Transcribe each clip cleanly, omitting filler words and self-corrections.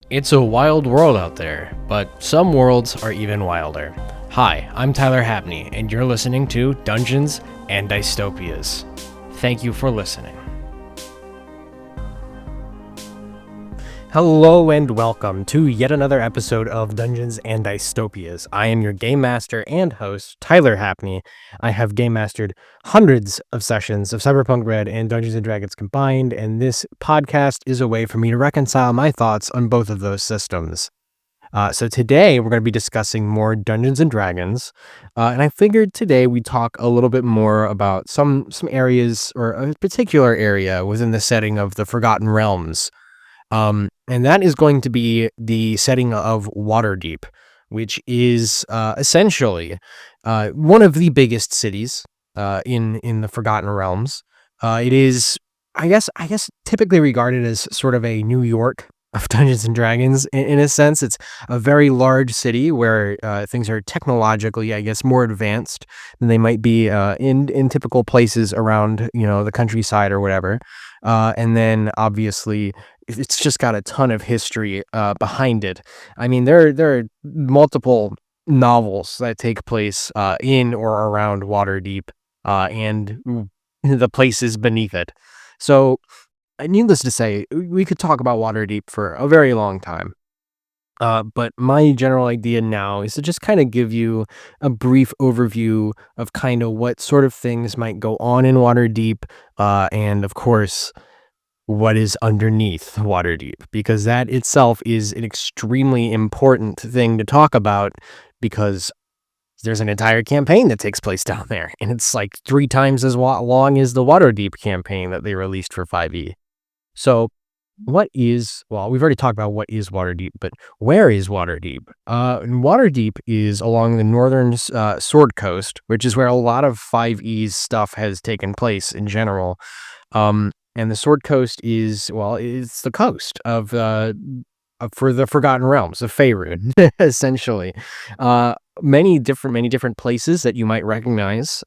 It's a wild world out there, but some worlds are even wilder. Hi, I'm Tyler Hapney, and you're listening to Dungeons and Dystopias. Thank you for listening. Hello and welcome to yet another episode of Dungeons and Dystopias. I am your game master and host, Tyler Hapney. I have game mastered hundreds of sessions of Cyberpunk Red and Dungeons and Dragons combined, and this podcast is a way for me to reconcile my thoughts on both of those systems. So today we're going to be discussing more Dungeons and Dragons, and I figured today we'd talk a little bit more about some areas, or a particular area within the setting of the Forgotten Realms. And that is going to be the setting of Waterdeep, which is essentially one of the biggest cities in the Forgotten Realms. It is, I guess, typically regarded as sort of a New York of Dungeons and Dragons. In a sense, it's a very large city where things are technologically, I guess, more advanced than they might be in typical places around, the countryside or whatever. And then obviously it's just got a ton of history behind it. I mean, there are multiple novels that take place in or around Waterdeep and the places beneath it. So, needless to say, we could talk about Waterdeep for a very long time. But my general idea now is to just kind of give you a brief overview of kind of what sort of things might go on in Waterdeep, and of course, what is underneath Waterdeep, because that itself is an extremely important thing to talk about, because there's an entire campaign that takes place down there, and it's like 3 times as long as the Waterdeep campaign that they released for 5e. So we've already talked about what is Waterdeep, but where is Waterdeep? Waterdeep is along the northern Sword Coast, which is where a lot of 5e's stuff has taken place in general. And the Sword Coast is it's the coast of for the Forgotten Realms of Faerun, essentially. Many different places that you might recognize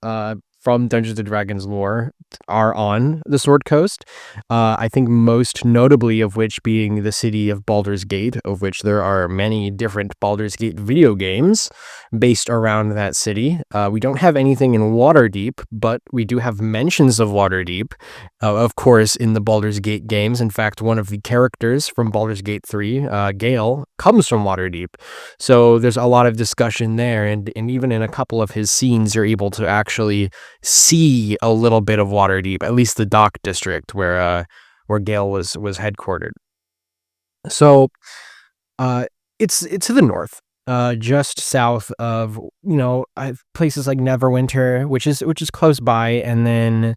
from Dungeons and Dragons lore are on the Sword Coast. I think most notably of which being the city of Baldur's Gate, of which there are many different Baldur's Gate video games based around that city. We don't have anything in Waterdeep, but we do have mentions of Waterdeep, of course, in the Baldur's Gate games. In fact, one of the characters from Baldur's Gate 3, Gale, comes from Waterdeep. So there's a lot of discussion there, and even in a couple of his scenes, you're able to actually see a little bit of Waterdeep, at least the dock district where Gale was headquartered. So it's to the north, just south of places like Neverwinter, which is close by, and then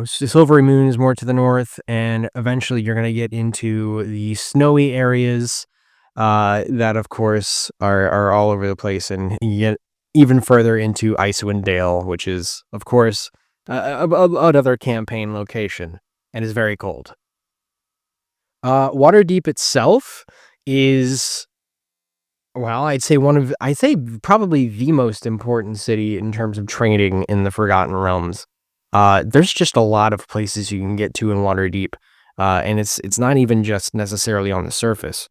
Silvery Moon is more to the north, and eventually you're gonna get into the snowy areas that of course are all over the place, and yet even further into Icewind Dale, which is, of course, another campaign location, and is very cold. Waterdeep itself is, I'd say probably the most important city in terms of trading in the Forgotten Realms. There's just a lot of places you can get to in Waterdeep, and it's not even just necessarily on the surface.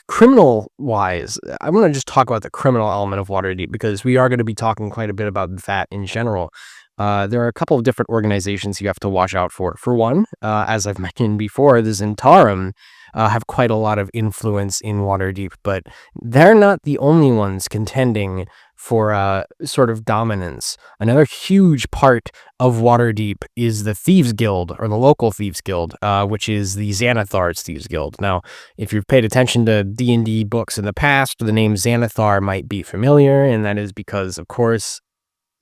Criminal wise, I'm going to just talk about the criminal element of Waterdeep, because we are going to be talking quite a bit about that in general. There are a couple of different organizations you have to watch out for. For one, as I've mentioned before, the Zentarum have quite a lot of influence in Waterdeep, but they're not the only ones contending for sort of dominance. Another huge part of Waterdeep is the Thieves Guild, or the local Thieves Guild, which is the Xanathar's Thieves Guild. Now, if you've paid attention to D&D books in the past, the name Xanathar might be familiar, and that is because, of course,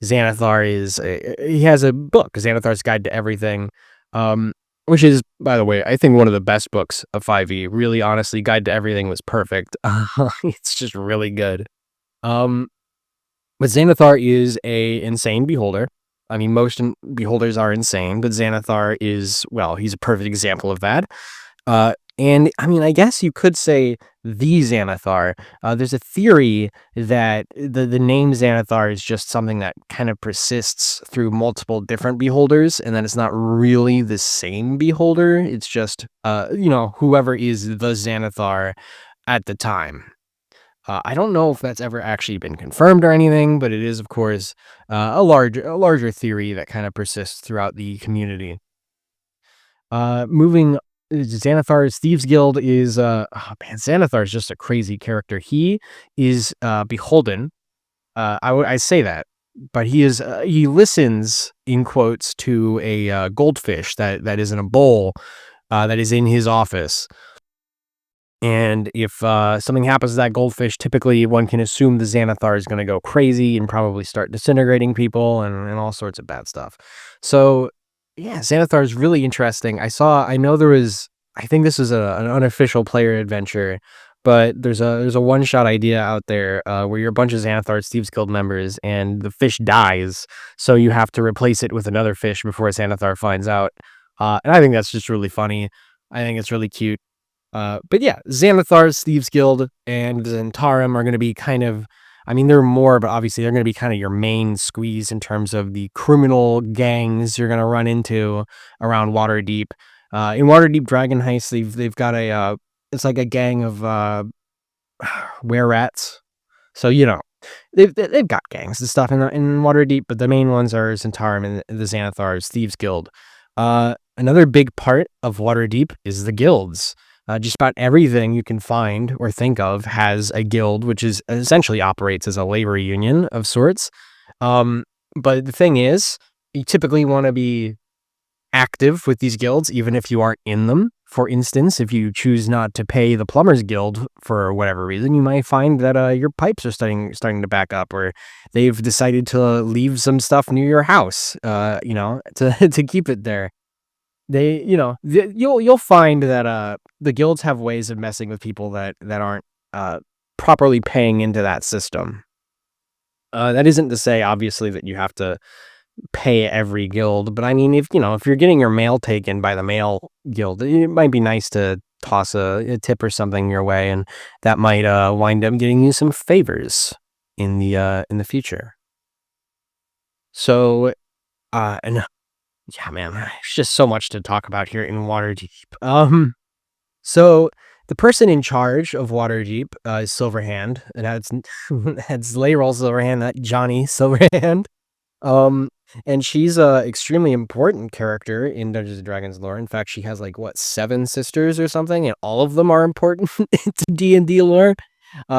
Xanathar he has a book, Xanathar's Guide to Everything, which is, by the way, I think one of the best books of 5e. Really, honestly, Guide to Everything was perfect. It's just really good. But Xanathar is a insane beholder. I mean, most beholders are insane, but Xanathar is, he's a perfect example of that. And I mean, I guess you could say the Xanathar. There's a theory that the name Xanathar is just something that kind of persists through multiple different beholders, and that it's not really the same beholder. It's just, whoever is the Xanathar at the time. I don't know if that's ever actually been confirmed or anything, but it is, of course, a larger theory that kind of persists throughout the community. Moving Xanathar's Thieves Guild is Xanathar is just a crazy character. He is beholden. I say that, but he listens in quotes to a goldfish that is in a bowl that is in his office. And if something happens to that goldfish, typically one can assume the Xanathar is going to go crazy and probably start disintegrating people and all sorts of bad stuff. So, yeah, Xanathar is really interesting. I know there was, I think this is an unofficial player adventure, but there's a one-shot idea out there where you're a bunch of Xanathar Thieves Guild members and the fish dies, so you have to replace it with another fish before Xanathar finds out. And I think that's just really funny. I think it's really cute. But yeah, Xanathar's Thieves Guild and Zentarum are going to be kind of, I mean, they're more, but obviously they're going to be kind of your main squeeze in terms of the criminal gangs you're going to run into around Waterdeep. In Waterdeep Dragon Heist, they've got it's like a gang of were-rats. So, they've got gangs and stuff in Waterdeep, but the main ones are Zentarum and the Xanathar's Thieves Guild. Another big part of Waterdeep is the guilds. Just about everything you can find or think of has a guild, which is essentially operates as a labor union of sorts. But the thing is, you typically want to be active with these guilds, even if you aren't in them. For instance, if you choose not to pay the plumbers guild for whatever reason, you might find that your pipes are starting to back up, or they've decided to leave some stuff near your house, to keep it there. You'll find that the guilds have ways of messing with people that aren't properly paying into that system. That isn't to say, obviously, that you have to pay every guild, but I mean, if you're getting your mail taken by the mail guild, it might be nice to toss a tip or something your way, and that might wind up getting you some favors in the future. So, and yeah, man, there's just so much to talk about here in Waterdeep. So the person in charge of Waterdeep is Silverhand. It has that's Layroll Silverhand, not Johnny Silverhand. Um, and she's a extremely important character in Dungeons and Dragons lore. In fact, she has like what 7 sisters or something, and all of them are important to D&D lore.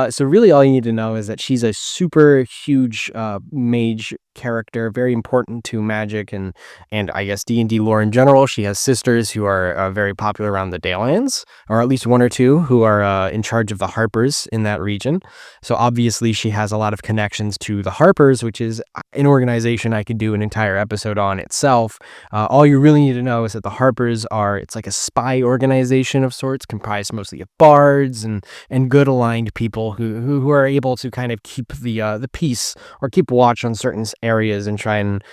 So really all you need to know is that she's a super huge mage character, very important to magic and I guess D&D lore in general. She has sisters who are very popular around the Dalelands, or at least 1 or 2 who are in charge of the Harpers in that region. So obviously she has a lot of connections to the Harpers, which is an organization I could do an entire episode on itself. All you really need to know is that the Harpers it's like a spy organization of sorts, comprised mostly of bards and good aligned people who are able to kind of keep the peace or keep watch on certain areas and try and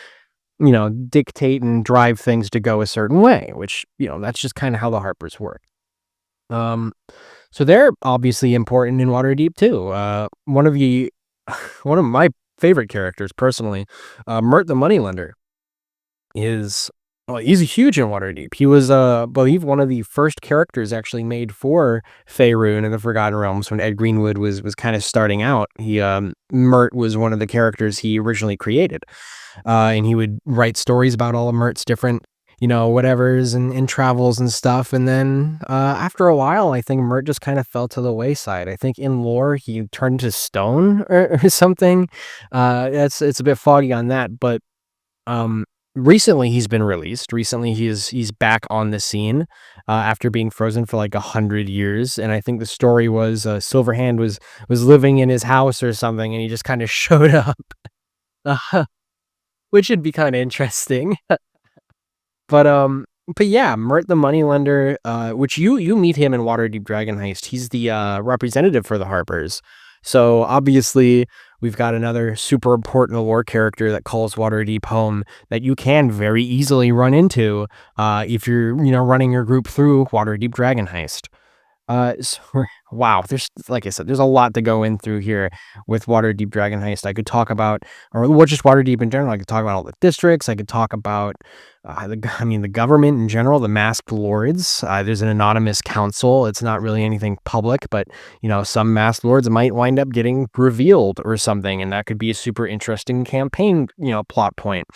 dictate and drive things to go a certain way, which that's just kind of how the Harpers work. So they're obviously important in Waterdeep too. One of my favorite characters personally, Mert the Moneylender, he's huge in Waterdeep. He was, I believe, one of the first characters actually made for Faerun and the Forgotten Realms when Ed Greenwood was kind of starting out. Mert was one of the characters he originally created, and he would write stories about all of Mert's different, whatevers and travels and stuff. And then after a while, I think Mert just kind of fell to the wayside. I think in lore he turned to stone or something. It's a bit foggy on that, but recently he's been released. Recently he's back on the scene after being frozen for like 100 years. And I think the story was Silverhand was living in his house or something, and he just kind of showed up, which would be kind of interesting. But yeah, Mert the Moneylender, which you meet him in Waterdeep Dragon Heist. He's the representative for the Harpers. So obviously we've got another super important lore character that calls Waterdeep home that you can very easily run into if you're running your group through Waterdeep Dragon Heist. So wow, there's like I said, there's a lot to go in through here with Waterdeep Dragon Heist. I could talk about, or well, just Waterdeep in general. I could talk about all the districts. I could talk about, the government in general, the masked lords. There's an anonymous council. It's not really anything public, but some masked lords might wind up getting revealed or something, and that could be a super interesting campaign, plot point.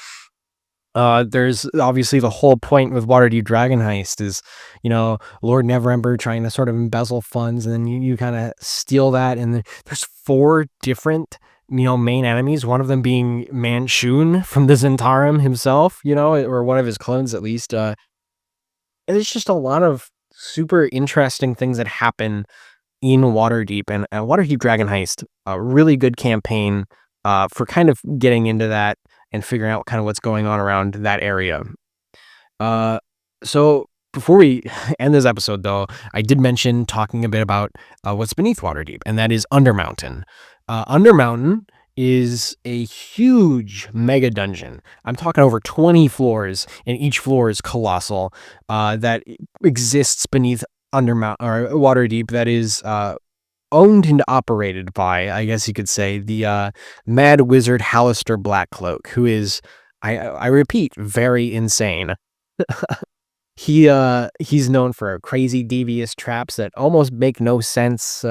There's obviously the whole point with Waterdeep Dragon Heist is, Lord Neverember trying to sort of embezzle funds, and then you kind of steal that. And there's four different, main enemies, one of them being Manchun from the Zentarum himself, or one of his clones at least. And there's just a lot of super interesting things that happen in Waterdeep, and Waterdeep Dragon Heist, a really good campaign for kind of getting into that and figuring out kind of what's going on around that area. So before we end this episode, though, I did mention talking a bit about what's beneath Waterdeep, and that is Undermountain. Undermountain is a huge mega dungeon. I'm talking over 20 floors, and each floor is colossal. That exists beneath Undermountain or Waterdeep. That is owned and operated by, I guess you could say, the Mad Wizard Hallister Blackcloak, who is, I repeat, very insane. He's known for crazy, devious traps that almost make no sense.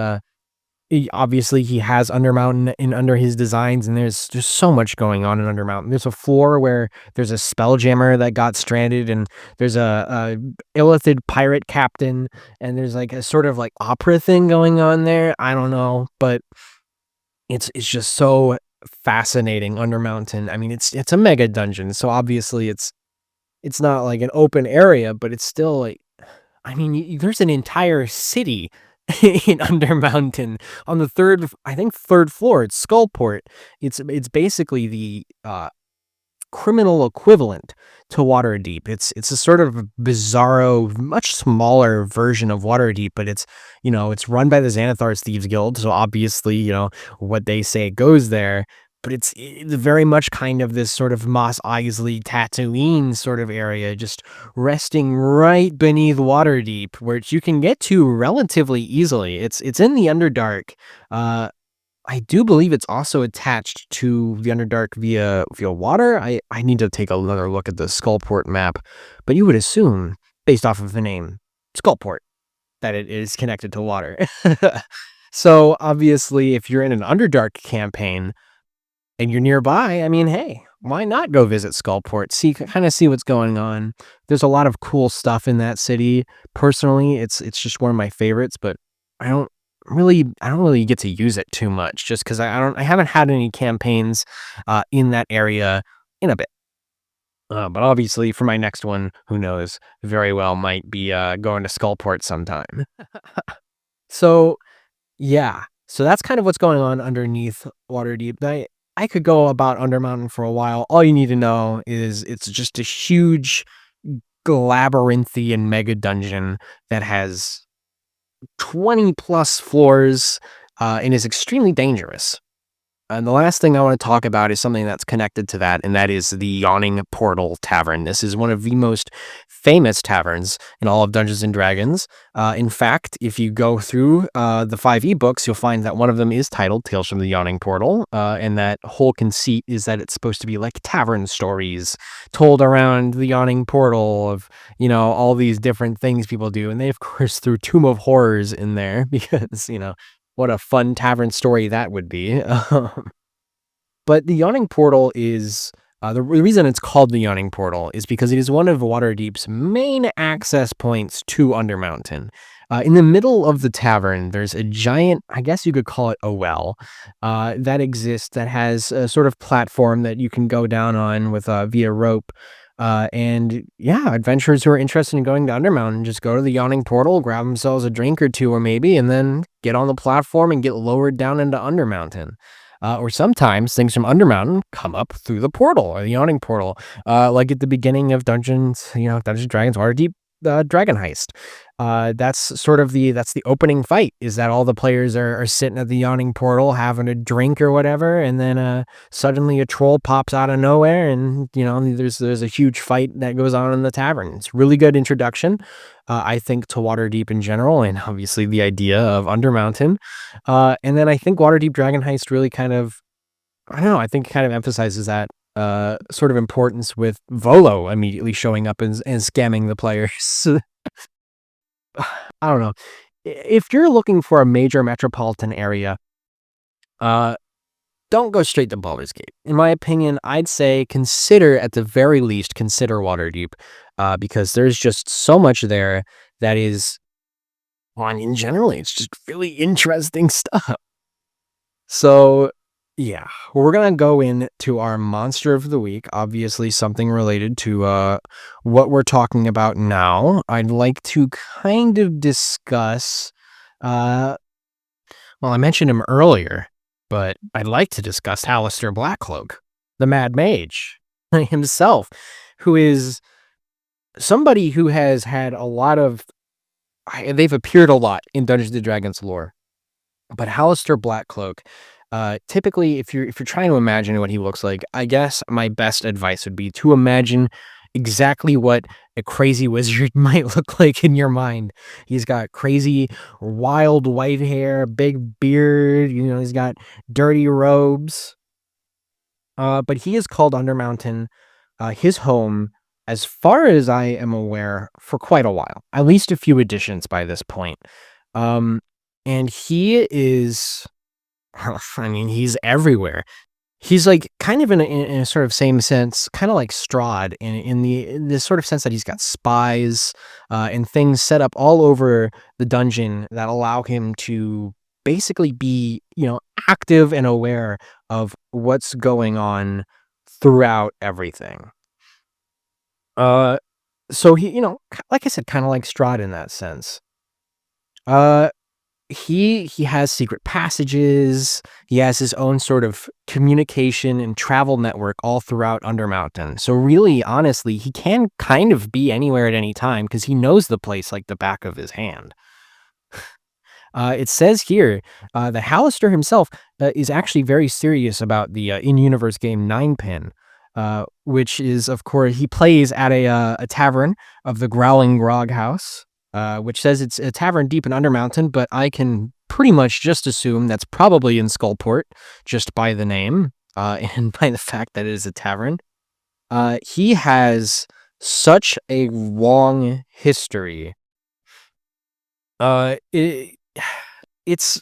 Obviously, he has Undermountain in under his designs, and there's just so much going on in Undermountain. There's a floor where there's a spelljammer that got stranded, and there's a illithid pirate captain, and there's like a sort of like opera thing going on there. I don't know, but it's just so fascinating. Undermountain. I mean, it's a mega dungeon, so obviously it's not like an open area, but it's still like, I mean, there's an entire city in Undermountain on the third floor. It's Skullport. It's basically the criminal equivalent to Waterdeep. It's a sort of bizarro, much smaller version of Waterdeep, but it's run by the Xanathar's Thieves Guild, so obviously, what they say goes there. But it's very much kind of this sort of Mos Eisley, Tatooine sort of area, just resting right beneath Waterdeep, which you can get to relatively easily. It's in the Underdark. I do believe it's also attached to the Underdark via water. I need to take another look at the Skullport map, but you would assume, based off of the name Skullport, that it is connected to water. So obviously, if you're in an Underdark campaign and you're nearby, I mean, hey, why not go visit Skullport? Kind of see what's going on. There's a lot of cool stuff in that city. Personally, it's just one of my favorites, but I don't really get to use it too much, just because I haven't had any campaigns in that area in a bit. But obviously, for my next one, who knows? Very well might be going to Skullport sometime. So yeah, so that's kind of what's going on underneath Waterdeep. I could go about Undermountain for a while. All you need to know is it's just a huge labyrinthian mega dungeon that has 20 plus floors and is extremely dangerous. And the last thing I want to talk about is something that's connected to that, and that is the Yawning Portal Tavern. This is one of the most famous taverns in all of Dungeons & Dragons. In fact, if you go through the 5 ebooks, you'll find that one of them is titled Tales from the Yawning Portal, and that whole conceit is that it's supposed to be like tavern stories told around the Yawning Portal of, all these different things people do. And they, of course, threw Tomb of Horrors in there because, what a fun tavern story that would be. But the Yawning Portal is, the reason it's called the Yawning Portal is because it is one of Waterdeep's main access points to Undermountain. In the middle of the tavern, there's a giant, I guess you could call it a well, that exists, that has a sort of platform that you can go down on with via rope. And yeah, adventurers who are interested in going to Undermountain just go to the Yawning Portal, grab themselves a drink or two, or maybe, and then get on the platform and get lowered down into Undermountain. Or sometimes things from Undermountain come up through the portal or the Yawning Portal, like at the beginning of Dungeons, Dungeons and Dragons Waterdeep the Dragon Heist. That's sort of that's the opening fight, is that all the players are sitting at the yawning portal having a drink or whatever, and then suddenly a troll pops out of nowhere, and there's a huge fight that goes on in the tavern. It's really good introduction, I think, to Waterdeep in general, and obviously the idea of Undermountain. And then I think Waterdeep Dragon Heist really kind of, I don't know, I think it kind of emphasizes that sort of importance, with Volo immediately showing up and scamming the players. I don't know. If you're looking for a major metropolitan area, uh, don't go straight to Baldur's Gate. In my opinion, I'd say at the very least, consider Waterdeep, because there's just so much there that is, well, I mean, generally, it's just really interesting stuff. So, yeah, we're gonna go into our monster of the week. Obviously, something related to what we're talking about now. I'd like to kind of discuss. Uh, well, I mentioned him earlier, but I'd like to discuss Alistair Blackcloak, the Mad Mage himself, who is somebody who has had a lot of. They've appeared a lot in Dungeons and Dragons lore. But Alistair Blackcloak, typically, if you're trying to imagine what he looks like, I guess my best advice would be to imagine exactly what a crazy wizard might look like in your mind. He's got crazy, wild white hair, big beard. He's got dirty robes. But he is called Undermountain, his home, as far as I am aware, for quite a while. At least a few editions by this point. Um, and he is, I mean, he's everywhere. He's like kind of in a sort of same sense, kind of like Strahd, in this sort of sense that he's got spies and things set up all over the dungeon that allow him to basically be, active and aware of what's going on throughout everything. So he, like I said, kind of like Strahd in that sense. Uh, he has secret passages. He has his own sort of communication and travel network all throughout Undermountain. So really, honestly, he can kind of be anywhere at any time because he knows the place like the back of his hand. It says here that Hallister himself is actually very serious about the in-universe game Ninepin, which is, of course, he plays at a tavern of the Growling Grog House, which says it's a tavern deep in Undermountain, but I can pretty much just assume that's probably in Skullport, just by the name and by the fact that it is a tavern. He has such a long history. It's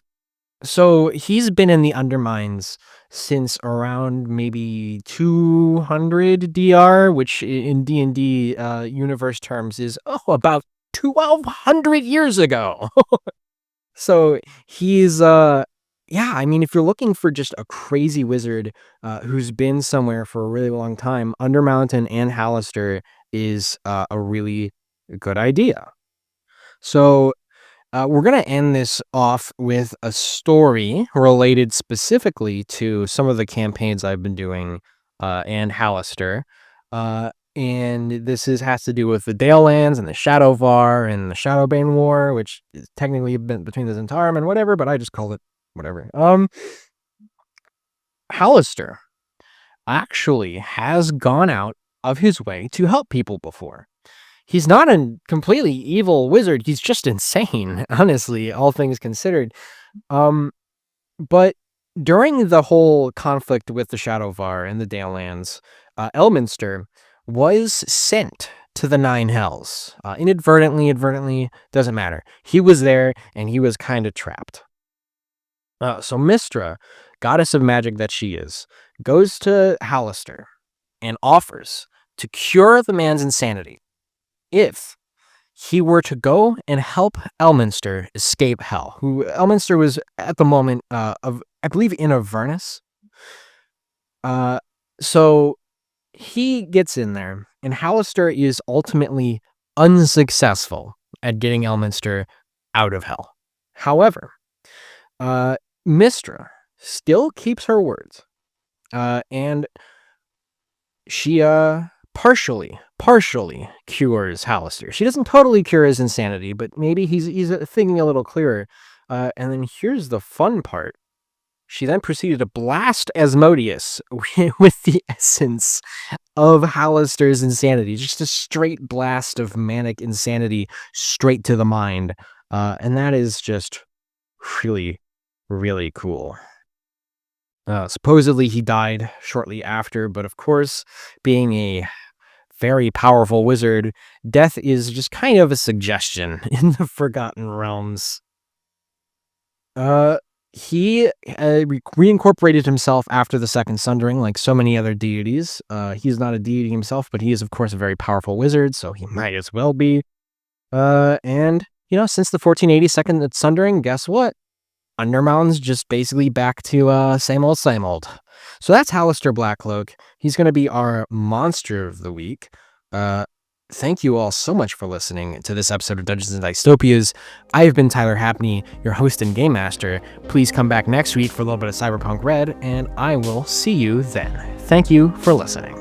so he's been in the Undermines since around maybe 200 DR, which in D&D universe terms is about 1200 years ago. So he's yeah, I mean, if you're looking for just a crazy wizard who's been somewhere for a really long time, Undermountain and Hallister is a really good idea. So we're going to end this off with a story related specifically to some of the campaigns I've been doing and Hallister. And has to do with the Dalelands and the Shadowvar and the Shadowbane War, which is technically been between the Zentarum and whatever, but I just call it whatever. Hallister actually has gone out of his way to help people before. He's not a completely evil wizard. He's just insane, honestly, all things considered. But during the whole conflict with the Shadowvar and the Dalelands, Elminster was sent to the Nine Hells. Advertently, doesn't matter. He was there, and he was kind of trapped. So Mystra, goddess of magic that she is, goes to Hallister and offers to cure the man's insanity if he were to go and help Elminster escape hell. Who Elminster was at the moment of, I believe, in Avernus. So he gets in there, and Hallister is ultimately unsuccessful at getting Elminster out of hell. However, Mystra still keeps her words, and she partially cures Hallister. She doesn't totally cure his insanity, but maybe he's thinking a little clearer. And then here's the fun part. She then proceeded to blast Asmodeus with the essence of Hallister's insanity. Just a straight blast of manic insanity straight to the mind. And that is just really, really cool. Supposedly he died shortly after, but of course, being a very powerful wizard, death is just kind of a suggestion in the Forgotten Realms. He reincorporated himself after the Second Sundering, like so many other deities. He's not a deity himself, but he is, of course, a very powerful wizard, so he might as well be. And, since the 1480 Second Sundering, guess what? Undermountain's just basically back to same old, same old. So that's Hallister Blackcloak. He's going to be our monster of the week. Thank you all so much for listening to this episode of Dungeons and Dystopias. I have been Tyler Hapney, your host and game master. Please come back next week for a little bit of Cyberpunk Red, and I will see you then. Thank you for listening.